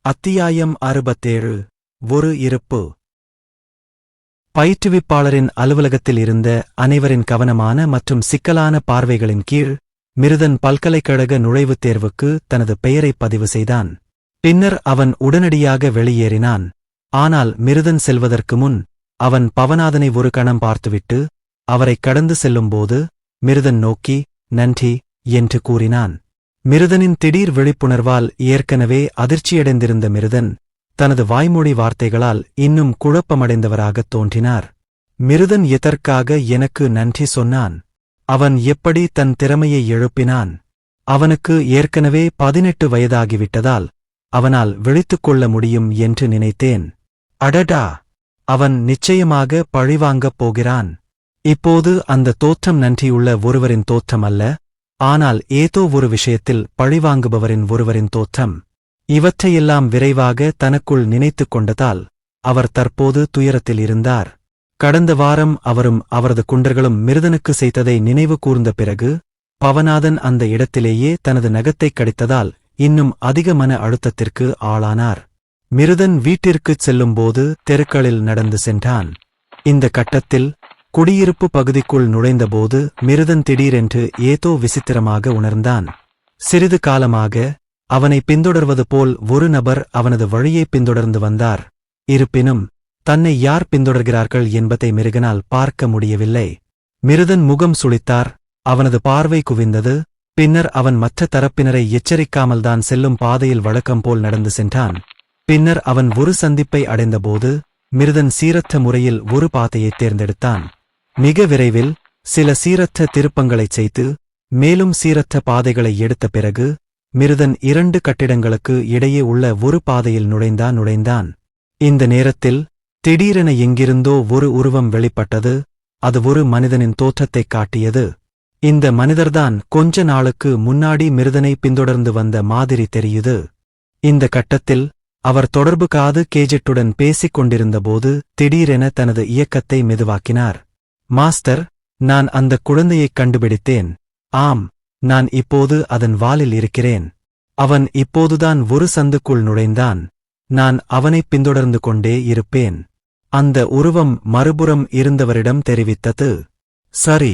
அத்தியாயம் 67 ஒரு இருப்பு. பயிற்றுவிப்பாளரின் அலுவலகத்தில் இருந்த அனைவரின் கவனமான மற்றும் சிக்கலான பார்வைகளின் கீழ் மிருதன் பல்கலைக்கழக நுழைவுத் தேர்வுக்கு தனது பெயரைப் பதிவு செய்தான். பின்னர் அவன் உடனடியாக வெளியேறினான். ஆனால் மிருதன் செல்வதற்கு முன் அவன் பவநாதனை ஒரு கணம் பார்த்துவிட்டு அவரைக் கடந்து செல்லும்போது மிருதன் நோக்கி நன்றி என்று கூறினான். மிருதனின் திடீர் விழிப்புணர்வால் ஏற்கனவே அதிர்ச்சியடைந்திருந்த மிருதன் தனது வாய்மொழி வார்த்தைகளால் இன்னும் குழப்பமடைந்தவராகத் தோன்றினார். மிருதன் எதற்காக எனக்கு நன்றி சொன்னான்? அவன் எப்படி தன் திறமையை எழுப்பினான்? அவனுக்கு ஏற்கனவே 18 வயதாகிவிட்டதால் அவனால் விழித்துக்கொள்ள முடியும் என்று நினைத்தேன். அடடா, அவன் நிச்சயமாக பழிவாங்கப் போகிறான். இப்போது அந்த தோற்றம் நன்றியுள்ள ஒருவரின் தோற்றம் அல்ல, ஆனால் ஏதோ ஒரு விஷயத்தில் பழிவாங்குபவரின் ஒருவரின் தோற்றம். இவற்றையெல்லாம் விரைவாக தனக்குள் நினைத்துக் கொண்டதால் அவர் தற்போது துயரத்தில் இருந்தார். கடந்த வாரம் அவரும் அவரது குண்டர்களும் மிருதனுக்கு செய்ததை நினைவு கூர்ந்த பிறகு பவநாதன் அந்த இடத்திலேயே தனது நகத்தைக் கடித்ததால் இன்னும் அதிக மன அழுத்தத்திற்கு ஆளானார். மிருதன் வீட்டிற்குச் செல்லும்போது தெருக்களில் நடந்து சென்றான். இந்த கட்டத்தில் குடியிருப்பு பகுதிக்குள் நுழைந்தபோது மிருதன் திடீரென்று ஏதோ விசித்திரமாக உணர்ந்தான். சிறிது காலமாக அவனை பின்தொடர்வது போல் ஒரு நபர் அவனது வழியை பின்தொடர்ந்து வந்தார். இருப்பினும் தன்னை யார் பின்தொடர்கிறார்கள் என்பதை மிருகனால் பார்க்க முடியவில்லை. மிருதன் முகம் சுளித்தார். அவனது பார்வை குவிந்தது. பின்னர் அவன் மற்ற தரப்பினரை எச்சரிக்காமல்தான் செல்லும் பாதையில் வழக்கம் போல் நடந்து சென்றான். பின்னர் அவன் ஒரு சந்திப்பை அடைந்தபோது மிருதன் சீரற்ற முறையில் ஒரு பாதையைத் தேர்ந்தெடுத்தான். மிக விரைவில் சில சீரற்ற திருப்பங்களைச் செய்து மேலும் சீரற்ற பாதைகளை எடுத்த பிறகு மிருதன் 2 கட்டிடங்களுக்கு இடையே உள்ள ஒரு பாதையில் நுழைந்தான். இந்த நேரத்தில் திடீரென எங்கிருந்தோ ஒரு உருவம் வெளிப்பட்டது. அது ஒரு மனிதனின் தோற்றத்தைக் காட்டியது. இந்த மனிதர்தான் கொஞ்ச நாளுக்கு முன்னாடி மிருதனை பின்தொடர்ந்து வந்த மாதிரி தெரியுது. இந்த கட்டத்தில் அவர் தொடர்பு காது கேஜெட்டுடன் பேசிக் கொண்டிருந்தபோது திடீரென தனது இயக்கத்தை மெதுவாக்கினார். மாஸ்டர், நான் அந்த குழந்தையைக் கண்டுபிடித்தேன். ஆம், நான் இப்போது அதன் வாலில் இருக்கிறேன். அவன் இப்போதுதான் ஒரு சந்துக்குள் நுழைந்தான். நான் அவனைப் பின்தொடர்ந்து கொண்டே இருப்பேன். அந்த உருவம் மறுபுறம் இருந்தவரிடம் தெரிவித்தது. சரி,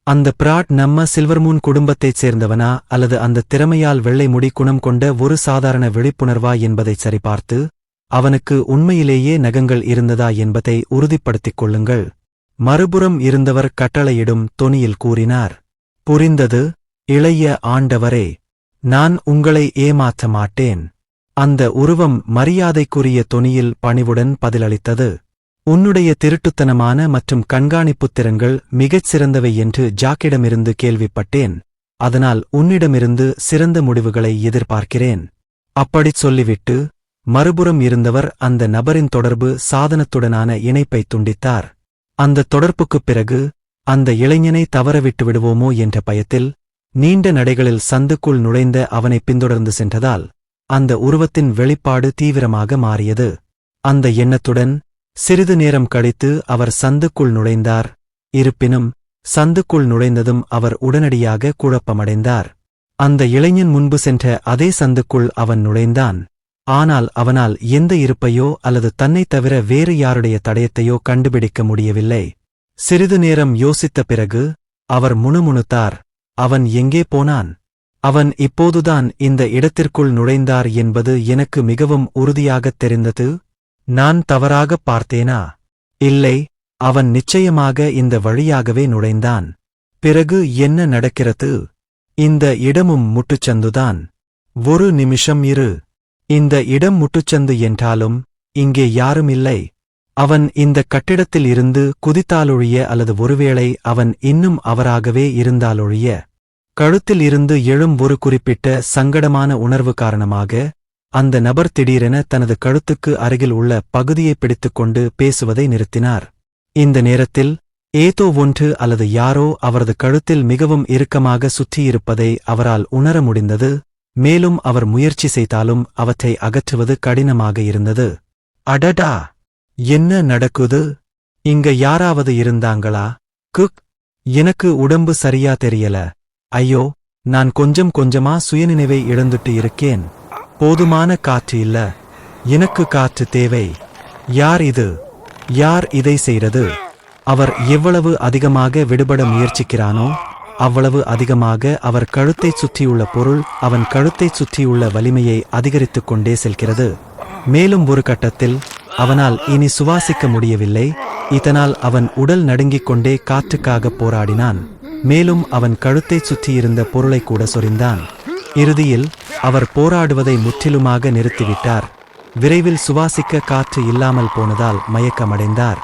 அந்த பிராட் நம்ம சில்வர்மூன் குடும்பத்தைச் சேர்ந்தவனா அல்லது அந்த திறமையால் வெள்ளை முடி குணம் கொண்ட ஒரு சாதாரண விழிப்புணர்வா என்பதைச் சரிபார்த்து அவனுக்கு உண்மையிலேயே நகங்கள் இருந்ததா என்பதை உறுதிப்படுத்திக் கொள்ளுங்கள். மறுபுறம் இருந்தவர் கட்டளையிடும் தொனியில் கூறினார். புரிந்தது, இளைய ஆண்டவரே. நான் உங்களை ஏமாற்ற மாட்டேன். அந்த உருவம் மரியாதைக்குரிய தொனியில் பணிவுடன் பதிலளித்தது. உன்னுடைய திருட்டுத்தனமான மற்றும் கண்காணிப்புத் திறன்கள் மிகச் சிறந்தவை என்று ஜாக்கிடமிருந்து கேள்விப்பட்டேன். அதனால் உன்னிடமிருந்து சிறந்த முடிவுகளை எதிர்பார்க்கிறேன். அப்படிச் சொல்லிவிட்டு மறுபுறம் இருந்தவர் அந்த நபரின் தொடர்பு சாதனத்துடனான இணைப்பைத் துண்டித்தார். அந்த தொடர்புக்குப் பிறகு அந்த இளைஞனை தவறவிட்டு விடுவோமோ என்ற பயத்தில் நீண்ட நடைகளில் சந்துக்குள் நுழைந்த அவனை பின்தொடர்ந்து சென்றதால் அந்த உருவத்தின் வெளிப்பாடு தீவிரமாக மாறியது. அந்த எண்ணத்துடன் சிறிது நேரம் கழித்து அவர் சந்துக்குள் நுழைந்தார். இருப்பினும் சந்துக்குள் நுழைந்ததும் அவர் உடனடியாக குழப்பமடைந்தார். அந்த இளைஞன் முன்பு சென்ற அதே சந்துக்குள் அவன் நுழைந்தான். ஆனால் அவனால் எந்த இருப்பையோ அல்லது தன்னைத் தவிர வேறு யாருடைய தடயத்தையோ கண்டுபிடிக்க முடியவில்லை. சிறிது நேரம் யோசித்த பிறகு அவர் முணுமுணுத்தார். அவன் எங்கே போனான்? அவன் இப்போதுதான் இந்த இடத்திற்குள் நுழைந்தார் என்பது எனக்கு மிகவும் உறுதியாகத் தெரிந்தது. நான் தவறாகப் பார்த்தேனா? இல்லை, அவன் நிச்சயமாக இந்த வழியாகவே நுழைந்தான். பிறகு என்ன நடக்கிறது? இந்த இடமும் முட்டுச்சந்துதான். ஒரு நிமிஷம் இரு. இந்த இடம் முட்டுச்சந்து என்றாலும் இங்கே யாரும் இல்லை. அவன் இந்த கட்டிடத்தில் இருந்து குதித்தாலொழிய அல்லது ஒருவேளை அவன் இன்னும் அவராகவே இருந்தாலொழிய. கழுத்தில் இருந்து எழும் ஒரு குறிப்பிட்ட சங்கடமான உணர்வு காரணமாக அந்த நபர் திடீரென தனது கழுத்துக்கு அருகில் உள்ள பகுதியை பிடித்துக்கொண்டு பேசுவதை நிறுத்தினார். இந்த நேரத்தில் ஏதோ ஒன்று அல்லது யாரோ அவரது கழுத்தில் மிகவும் இறுக்கமாக சுற்றியிருப்பதை அவரால் உணர முடிந்தது. மேலும் அவர் முயற்சி செய்தாலும் அவற்றை அகற்றுவது கடினமாக இருந்தது. அடடா, என்ன நடக்குது? இங்க யாராவது இருந்தாங்களா? குக், எனக்கு உடம்பு சரியா தெரியல. ஐயோ, நான் கொஞ்சம் கொஞ்சமா சுயநினைவை இழந்துட்டு இருக்கேன். போதுமான காற்று இல்ல. எனக்கு காற்று தேவை. யார் இது? யார் இதை செய்கிறது? அவர் எவ்வளவு அதிகமாக விடுபட முயற்சிக்கிறானோ அவ்வளவு அதிகமாக அவர் கழுத்தைச் சுற்றியுள்ள பொருள் அவன் கழுத்தைச் சுற்றியுள்ள வலிமையை அதிகரித்துக் கொண்டே செல்கிறது. மேலும் ஒரு கட்டத்தில் அவனால் இனி சுவாசிக்க முடியவில்லை. இதனால் அவன் உடல் நடுங்கிக் கொண்டே காற்றுக்காக போராடினான். மேலும் அவன் கழுத்தைச் சுற்றியிருந்த பொருளை கூட சொரிந்தான். இறுதியில் அவர் போராடுவதை முற்றிலுமாக நிறுத்திவிட்டார். விரைவில் சுவாசிக்க காற்று இல்லாமல் போனதால் மயக்கமடைந்தார்.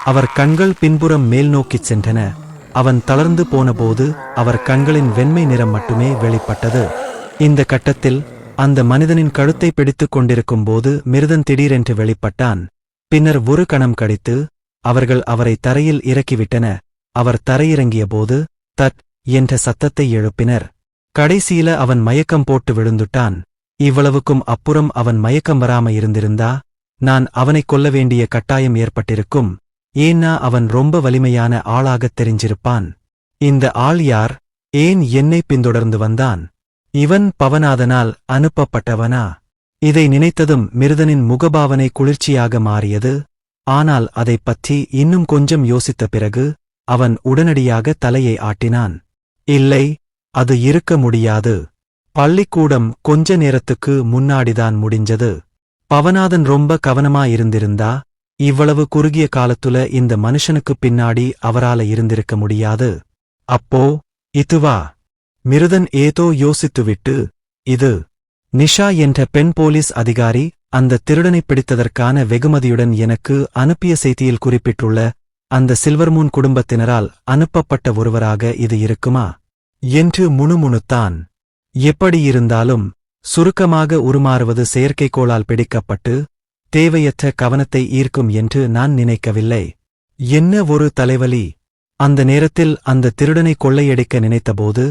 அவர் கண்கள் பின்புறம் மேல் நோக்கிச் சென்றன. அவன் தளர்ந்து போனபோது அவர் கண்களின் வெண்மை நிறம் மட்டுமே வெளிப்பட்டது. இந்த கட்டத்தில் அந்த மனிதனின் கழுத்தை பிடித்துக் கொண்டிருக்கும் போது மிருதன் திடீரென்று வெளிப்பட்டான். பின்னர் ஒரு கணம் கழித்து அவர்கள் அவரை தரையில் இறக்கிவிட்டன. அவர் தரையிறங்கிய போது தட் என்ற சத்தத்தை எழுப்பினர். கடைசியில அவன் மயக்கம் போட்டு விழுந்துட்டான். இவ்வளவுக்கும் அப்புறம் அவன் மயக்கம் வராம இருந்திருந்தா நான் அவனைக் கொல்ல வேண்டிய கட்டாயம் ஏற்பட்டிருக்கும். ஏன்னா அவன் ரொம்ப வலிமையான ஆளாகத் தெரிஞ்சிருப்பான். இந்த ஆள் யார்? ஏன் என்னை பின்தொடர்ந்து வந்தான்? இவன் பவநாதனால் அனுப்பப்பட்டவனா? இதை நினைத்ததும் மிருதனின் முகபாவனை குளிர்ச்சியாக மாறியது. ஆனால் அதைப் பற்றி இன்னும் கொஞ்சம் யோசித்த பிறகு அவன் உடனடியாக தலையை ஆட்டினான். இல்லை, அது இருக்க முடியாது. பள்ளிக்கூடம் கொஞ்ச நேரத்துக்கு முன்னாடிதான் முடிஞ்சது. பவநாதன் ரொம்ப கவனமாயிருந்திருந்தா இவ்வளவு குறுகிய காலத்துல இந்த மனுஷனுக்குப் பின்னாடி அவரால இருந்திருக்க முடியாது. அப்போ இதுவா? மிருதன் ஏதோ யோசித்துவிட்டு, இது நிஷா என்ற பெண் போலீஸ் அதிகாரி அந்த திருடனைப் பிடித்ததற்கான வெகுமதியுடன் எனக்கு அனுப்பிய செய்தியில் குறிப்பிட்டுள்ள அந்த சில்வர்மூன் குடும்பத்தினரால் அனுப்பப்பட்ட ஒருவராக இது இருக்குமா என்று முணுமுணுத்தான். எப்படியிருந்தாலும் சுருக்கமாக உருமாறுவது செயற்கைக்கோளால் பிடிக்கப்பட்டு தேவையற்ற கவனத்தை ஈர்க்கும் என்று நான் நினைக்கவில்லை. என்ன ஒரு தலைவலி! அந்த நேரத்தில் அந்த திருடனை கொள்ளையடிக்க நினைத்தபோது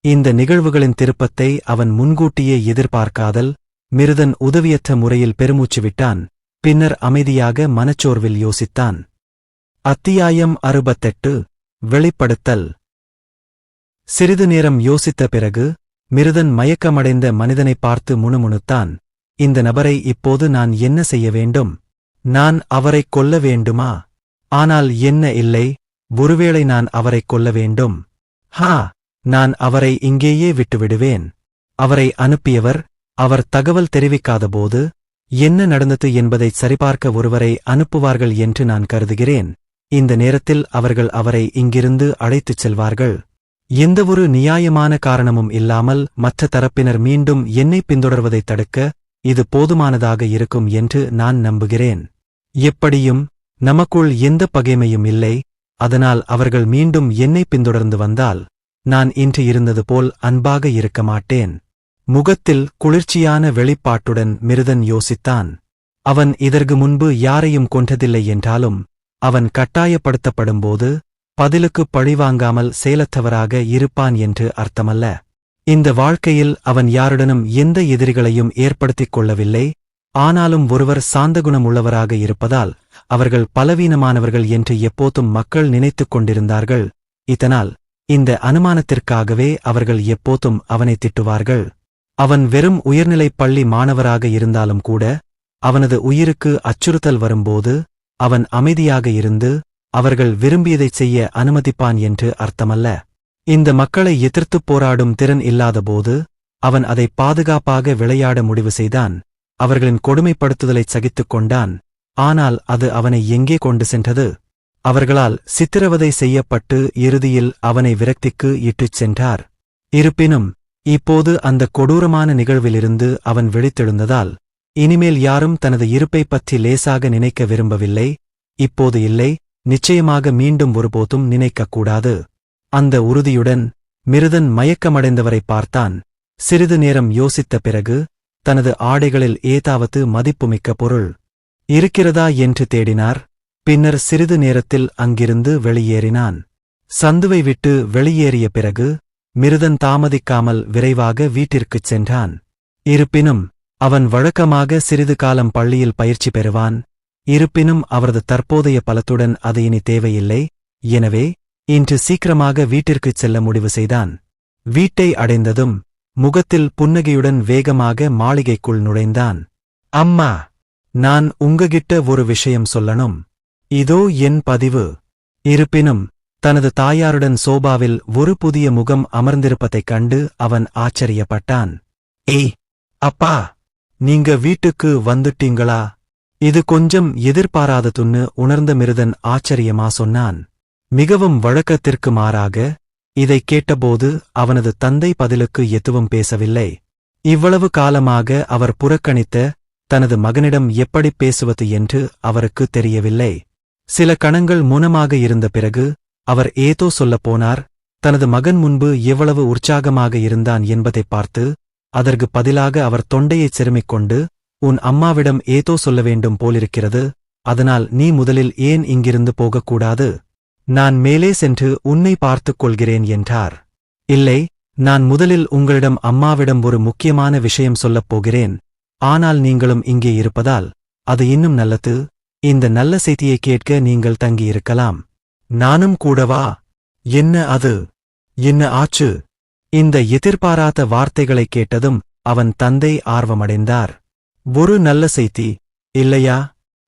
இந்த நிகழ்வுகளின் திருப்பத்தை அவன் முன்கூட்டியே எதிர்பார்க்காதல் மிருதன் உதவியற்ற முறையில் பெருமூச்சு விட்டான். பின்னர் அமைதியாக மனச்சோர்வில் யோசித்தான். அத்தியாயம் 68 வெளிப்படுத்தல். சிறிது நேரம் யோசித்த பிறகு மிருதன் மயக்கமடைந்த மனிதனைப் பார்த்து முணுமுணுத்தான். இந்த நபரை இப்போது நான் என்ன செய்ய வேண்டும்? நான் அவரைக் கொல்ல வேண்டுமா? ஆனால் என்ன இல்லை, ஒருவேளை நான் அவரைக் கொல்ல வேண்டும். நான் அவரை இங்கேயே விட்டுவிடுவேன். அவரை அனுப்பியவர் அவர் தகவல் தெரிவிக்காதபோது என்ன நடந்தது என்பதைச் சரிபார்க்க ஒருவரை அனுப்புவார்கள் என்று நான் கருதுகிறேன். இந்த நேரத்தில் அவர்கள் அவரை இங்கிருந்து அழைத்துச் செல்வார்கள். எந்தவொரு நியாயமான காரணமும் இல்லாமல் மற்ற தரப்பினர் மீண்டும் என்னை பின்தொடர்வதைத் தடுக்க இது போதுமானதாக இருக்கும் என்று நான் நம்புகிறேன். எப்படியும் நமக்குள் எந்த பகைமையும் இல்லை. அதனால் அவர்கள் மீண்டும் என்னை பின்தொடர்ந்து வந்தால் நான் இன்று இருந்தது போல் அன்பாக இருக்க மாட்டேன். முகத்தில் குளிர்ச்சியான வெளிப்பாட்டுடன் மிருதன் யோசித்தான். அவன் இதற்கு முன்பு யாரையும் கொன்றதில்லை என்றாலும் அவன் கட்டாயப்படுத்தப்படும்போது பதிலுக்குப் பழிவாங்காமல் செயலற்றவராக இருப்பான் என்று அர்த்தமல்ல. இந்த வாழ்க்கையில் அவன் யாருடனும் எந்த எதிரிகளையும் ஏற்படுத்திக் கொள்ளவில்லை. ஆனாலும் ஒருவர் சாந்தகுணம் உள்ளவராக இருப்பதால் அவர்கள் பலவீனமானவர்கள் என்று எப்போதும் மக்கள் நினைத்துக் கொண்டிருந்தார்கள். இதனால் இந்த அனுமானத்திற்காகவே அவர்கள் எப்போதும் அவனை திட்டுவார்கள். அவன் வெறும் உயர்நிலைப் பள்ளி மாணவராக இருந்தாலும் கூட அவனது உயிருக்கு அச்சுறுத்தல் வரும்போது அவன் அமைதியாக இருந்து அவர்கள் விரும்பியதைச் செய்ய அனுமதிப்பான் என்று அர்த்தமல்ல. இந்த மக்களை எதிர்த்துப் போராடும் திறன் இல்லாதபோது அவன் அதை பாதுகாப்பாக விளையாட முடிவு செய்தான். அவர்களின் கொடுமைப்படுத்துதலைச் சகித்துக் கொண்டான். ஆனால் அது அவனை எங்கே கொண்டு சென்றது? அவர்களால் சித்திரவதை செய்யப்பட்டு இறுதியில் அவனை விரக்திக்கு இட்டுச் சென்றார். இருப்பினும் இப்போது அந்த கொடூரமான நிகழ்விலிருந்து அவன் விழித்தெழுந்ததால் இனிமேல் யாரும் தனது இருப்பைப் பற்றி லேசாக நினைக்க விரும்பவில்லை. இப்போது இல்லை, நிச்சயமாக மீண்டும் ஒருபோதும் நினைக்கக்கூடாது. அந்த உறுதியுடன் மிருதன் மயக்கமடைந்தவரைப் பார்த்தான். சிறிது நேரம் யோசித்த பிறகு தனது ஆடைகளில் ஏதாவது மதிப்புமிக்க பொருள் இருக்கிறதா என்று தேடினார். பின்னர் சிறிது நேரத்தில் அங்கிருந்து வெளியேறினான். சந்துவை விட்டு வெளியேறிய பிறகு மிருதன் தாமதிக்காமல் விரைவாக வீட்டிற்குச் சென்றான். இருப்பினும் அவன் வழக்கமாக சிறிது காலம் பள்ளியில் பயிற்சி பெறுவான். இருப்பினும் அவரது தற்போதைய பலத்துடன் அது இனி தேவையில்லை. எனவே இன்று சீக்கிரமாக வீட்டிற்குச் செல்ல முடிவு செய்தான். வீட்டை அடைந்ததும் முகத்தில் புன்னகையுடன் வேகமாக மாளிகைக்குள் நுழைந்தான். அம்மா! நான் உங்ககிட்ட ஒரு விஷயம் சொல்லணும். இதோ என் பதிவு. இருப்பினும் தனது தாயாருடன் சோபாவில் ஒரு புதிய முகம் அமர்ந்திருப்பதைக் கண்டு அவன் ஆச்சரியப்பட்டான். ஏய் அப்பா, நீங்க வீட்டுக்கு வந்துட்டீங்களா? இது கொஞ்சம் எதிர்பாராததுன்னு உணர்ந்த மிருதன் ஆச்சரியமா சொன்னான். மிகவும் வழக்கத்திற்கு மாறாக இதைக் கேட்டபோது அவனது தந்தை பதிலுக்கு எதுவும் பேசவில்லை. இவ்வளவு காலமாக அவர் புறக்கணித்த தனது மகனிடம் எப்படிப் பேசுவது என்று அவருக்கு தெரியவில்லை. சில கணங்கள் மௌனமாக இருந்த பிறகு அவர் ஏதோ சொல்லப் போனார். தனது மகன் முன்பு எவ்வளவு உற்சாகமாக இருந்தான் என்பதைப் பார்த்து அதற்கு பதிலாக அவர் தொண்டையைச் செருமிக்கொண்டு, உன் அம்மாவிடம் ஏதோ சொல்ல வேண்டும் போலிருக்கிறது, அதனால் நீ முதலில் ஏன் இங்கிருந்து போகக்கூடாது? நான் மேலே சென்று உன்னை பார்த்துக் கொள்கிறேன் என்றார். இல்லை, நான் முதலில் உங்களிடம் அம்மாவிடம் ஒரு முக்கியமான விஷயம் சொல்லப் போகிறேன். ஆனால் நீங்களும் இங்கே இருப்பதால் அது இன்னும் நல்லது. இந்த நல்ல செய்தியை கேட்க நீங்கள் தங்கியிருக்கலாம். நானும் கூடவா? என்ன அது? என்ன ஆச்சு? இந்த எதிர்பாராத வார்த்தைகளைக் கேட்டதும் அவன் தந்தை ஆர்வமடைந்தார். ஒரு நல்ல செய்தி இல்லையா?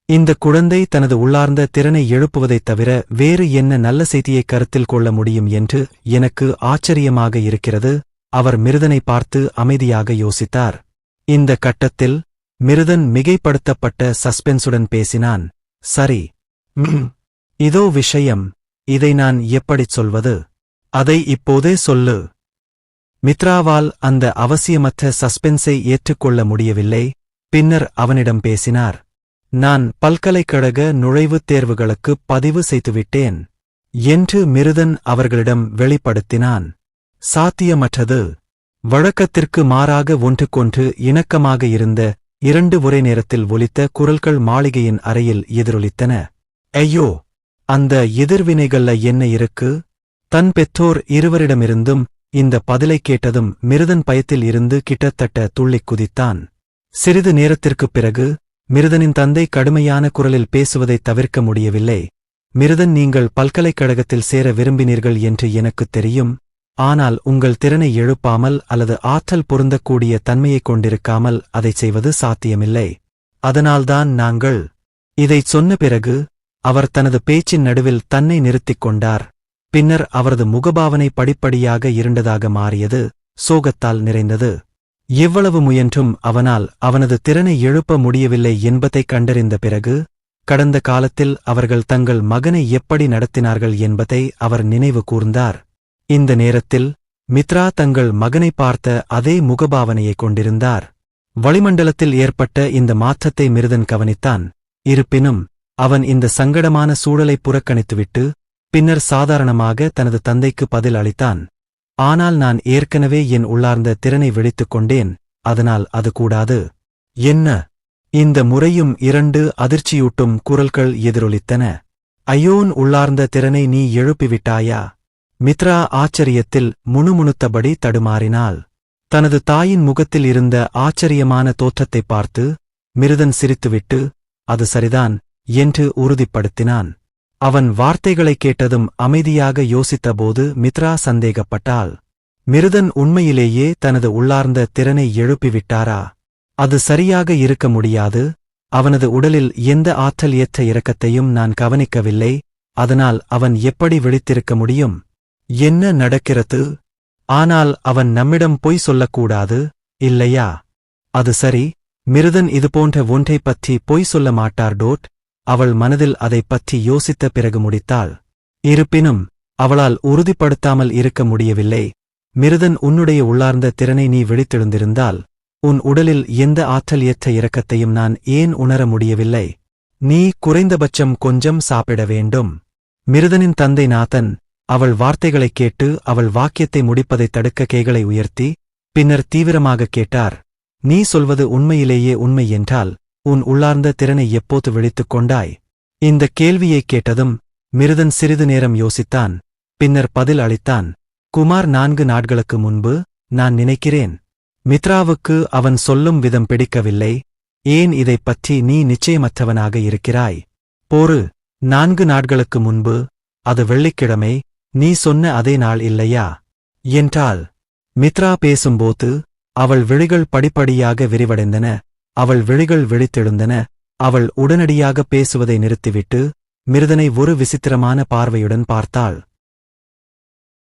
இந்த குழந்தை தனது உள்ளார்ந்த திறனை எழுப்புவதைத் தவிர வேறு என்ன நல்ல செய்தியை கருத்தில் கொள்ள முடியும் என்று எனக்கு ஆச்சரியமாக இருக்கிறது. அவர் மிருதனை பார்த்து அமைதியாக யோசித்தார். இந்த கட்டத்தில் மிருதன் மிகைப்படுத்தப்பட்ட சஸ்பென்ஸுடன் பேசினான். சரி, இதோ விஷயம். இதை நான் எப்படிச் சொல்வது? அதை இப்போதே சொல்லு. மித்ராவால் அந்த அவசியமற்ற சஸ்பென்ஸை ஏற்றுக்கொள்ள முடியவில்லை. பின்னர் அவனிடம் பேசினார். நான் பல்கலைக்கழக நுழைவுத் தேர்வுகளுக்கு பதிவு செய்துவிட்டேன் என்று மிருதன் அவர்களிடம் வெளிப்படுத்தினான். சாத்தியமற்றது. வழக்கத்திற்கு மாறாக ஒன்றுக்கொன்று இணக்கமாக இருந்த இரண்டு ஒரே நேரத்தில் ஒலித்த குரல்கள் மாளிகையின் அறையில் எதிரொலித்தன. ஐயோ, அந்த எதிர்வினைகள்ல என்ன இருக்கு? தன் பெற்றோர் இருவரிடமிருந்தும் இந்த பதிலைக் கேட்டதும் மிருதன் பயத்தில் இருந்து கிட்டத்தட்ட துள்ளிக் குதித்தான். சிறிது நேரத்திற்குப் பிறகு மிருதனின் தந்தை கடுமையான குரலில் பேசுவதைத் தவிர்க்க முடியவில்லை. மிருதன், நீங்கள் பல்கலைக்கழகத்தில் சேர விரும்பினீர்கள் என்று எனக்குத் தெரியும். ஆனால் உங்கள் திறனை எழுப்பாமல் அல்லது ஆற்றல் பொருந்தக்கூடிய தன்மையைக் கொண்டிருக்காமல் அதைச் செய்வது சாத்தியமில்லை. அதனால்தான் நாங்கள் இதைச் சொன்ன பிறகு அவர் தனது பேச்சின் நடுவில் தன்னை நிறுத்திக் கொண்டார். பின்னர் அவரது முகபாவனை படிப்படியாக இருண்டதாக மாறியது, சோகத்தால் நிறைந்தது. எவ்வளவு முயன்றும் அவனால் அவனது திறனை எழுப்ப முடியவில்லை என்பதைக் கண்டறிந்த பிறகு கடந்த காலத்தில் அவர்கள் தங்கள் மகனை எப்படி நடத்தினார்கள் என்பதை அவர் நினைவு கூர்ந்தார். இந்த நேரத்தில் மித்ரா தங்கள் மகனை பார்த்த அதே முகபாவனையைக் கொண்டிருந்தார். வளிமண்டலத்தில் ஏற்பட்ட இந்த மாற்றத்தை மிருதன் கவனித்தான். இருப்பினும் அவன் இந்த சங்கடமான சூழலை புறக்கணித்துவிட்டு பின்னர் சாதாரணமாக தனது தந்தைக்கு பதில் அளித்தான். ஆனால் நான் ஏற்கனவே என் உள்ளார்ந்த திறனை விழித்துக் கொண்டேன், அதனால் அது கூடாது. என்ன? இந்த முறையும் இரண்டு அதிர்ச்சியூட்டும் குரல்கள் எதிரொலித்தன. ஐயோன், உள்ளார்ந்த திறனை நீ எழுப்பிவிட்டாயா? மித்ரா ஆச்சரியத்தில் முணுமுணுத்தபடி தடுமாறினாள். தனது தாயின் முகத்தில் இருந்த ஆச்சரியமான தோற்றத்தைப் பார்த்து மிருதன் சிரித்துவிட்டு, அது சரிதான் என்று உறுதிப்படுத்தினான். அவன் வார்த்தைகளைக் கேட்டதும் அமைதியாக யோசித்தபோது மித்ரா சந்தேகப்பட்டாள். மிருதன் உண்மையிலேயே தனது உள்ளார்ந்த திறனை எழுப்பிவிட்டாரா? அது சரியாக இருக்க முடியாது. அவனது உடலில் எந்த ஆற்றல் ஏற்ற இறக்கத்தையும் நான் கவனிக்கவில்லை. அதனால் அவன் எப்படி விழித்திருக்க முடியும்? என்ன நடக்கிறது? ஆனால் அவன் நம்மிடம் பொய் சொல்லக்கூடாது, இல்லையா? அது சரி, மிருதன் இதுபோன்ற ஒன்றைப் பற்றி பொய் சொல்ல மாட்டார். அவள் மனதில் அதைப் பற்றி யோசித்த பிறகு முடித்தாள். இருப்பினும் அவளால் உறுதிப்படுத்தாமல் இருக்க முடியவில்லை. மிருதன், உன்னுடைய உள்ளார்ந்த திறனை நீ விழித்தெழுந்திருந்தால் உன் உடலில் எந்த ஆற்றல் ஏற்ற இறக்கத்தையும் நான் ஏன் உணர முடியவில்லை? நீ குறைந்தபட்சம் கொஞ்சம் சாப்பிட வேண்டும். மிருதனின் தந்தை நாதன் அவள் வார்த்தைகளைக் கேட்டு அவள் வாக்கியத்தை முடிப்பதைத் தடுக்க கைகளை உயர்த்தி பின்னர் தீவிரமாகக் கேட்டார். நீ சொல்வது உண்மையிலேயே உண்மை என்றால் உன் உள்ளார்ந்த திறனை எப்போது விழித்துக் கொண்டாய்? இந்தக் கேள்வியைக் கேட்டதும் மிருதன் சிறிது நேரம் யோசித்தான். பின்னர் பதில் அளித்தான். குமார், 4 நாட்களுக்கு முன்பு. நான் நினைக்கிறேன். மித்ராவுக்கு அவன் சொல்லும் விதம் பிடிக்கவில்லை. ஏன் இதைப் பற்றி நீ நிச்சயமற்றவனாக இருக்கிறாய்? போரு, 4 நாட்களுக்கு முன்பு. அது வெள்ளிக்கிழமை. நீ சொன்ன அதே நாள் இல்லையா? என்றாள். மித்ரா பேசும்போது அவள் விழிகள் படிப்படியாக விரிவடைந்தன. அவள் விழிகள் விழித்தெழுந்தன. அவள் உடனடியாக பேசுவதை நிறுத்திவிட்டு மிருதனை ஒரு விசித்திரமான பார்வையுடன் பார்த்தாள்.